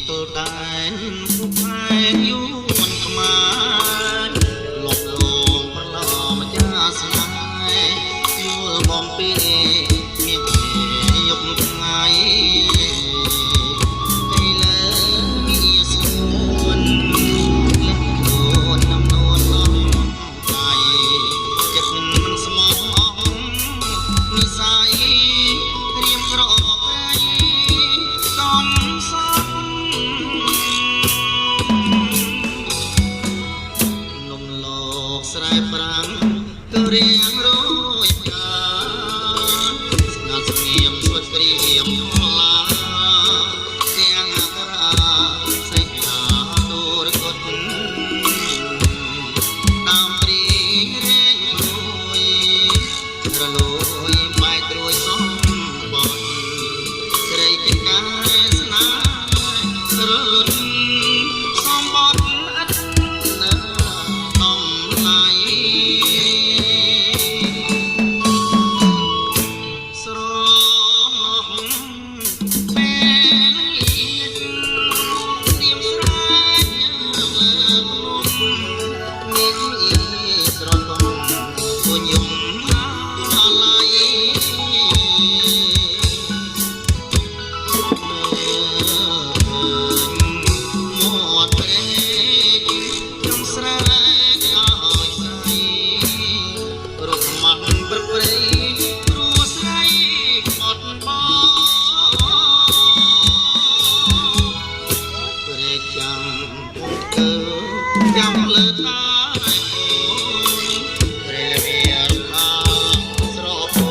ទល់តែនពុកឯងយួនខ្មែរលបលងប្រឡំម្ចាស់ស្នេហ៍យល់បំពីមានយប់ថ្ងៃទីលើមានសួនលឹកខ្លួននំនួនអស់ใจចិត្តមិនស្មោះនិស័យរៀមក្រប្រៃកំសត់នំលោកស្រែប្រាំងក៏រៀងរយកាស្ងាត់ស្ងៀមស្វិតព្រៀមថ្លាទាំងអក្សរាសេចក្ដីទូរកត់តាមព្រីរែងរួយរលួយបែកត្រួយសំបត់ស្រីជាការស្នារលត់សំបត់ឥតនៅតំឡៃស្រណោះពេលលៀតទៀមស្រែកលើភ្នំមេឃស្រទំពុញយំអាឡ័យមាត់ព្រែកខ្ញុំស្រែកឲ្យស្រីរកម៉ាស់ប្រព្រៃព្រោះស្រីអត់បងព្រែកចាំពុកកើចាំលើតាអូនព្រែលវារខាស្រពោ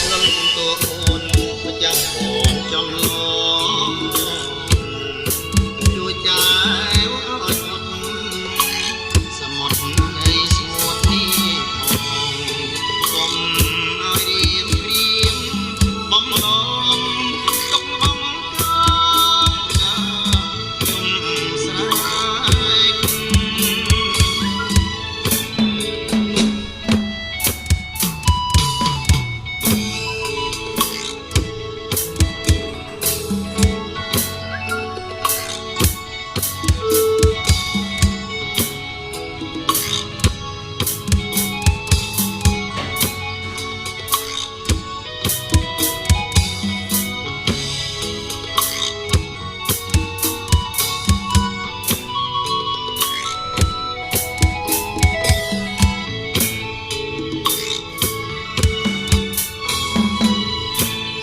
លំតួអូនម្ចាស់អូនចំឡងជួយចែវឲ្យមុតសមុទ្រនៃស្ងួតនេះផងសុំឲ្យរៀមព្រៀមបំឡងទុកបំកោខ្ញុំស្រែក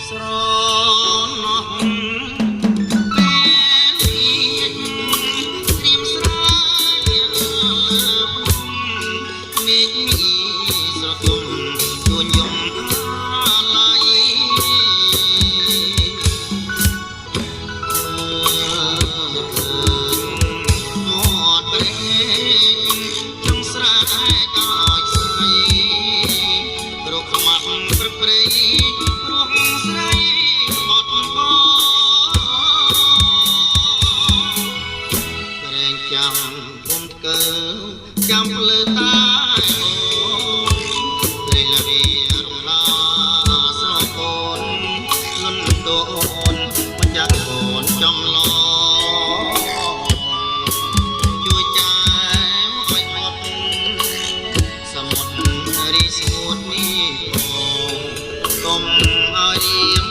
ស្រណោះពេលលៀតត្រៀមស្រែកលើភ្នំមេឃស្រទំទួញយំអាឡ័យមាត់ព្រែកចង់ស្រែកឲ្យស្រីរកខ្មាស់ប្រព្រៃរកស្រីអត់បងព្រែកចាំពុំកើចាំលើតាអូនព្រែកលាវីរំលាស្រកូនលំតួអូនម្ចាស់កូនចំឡងជួយចែវឲ្យមុតសមុទ្ររីស្ងួតនេះផងកុំឲ្យរៀម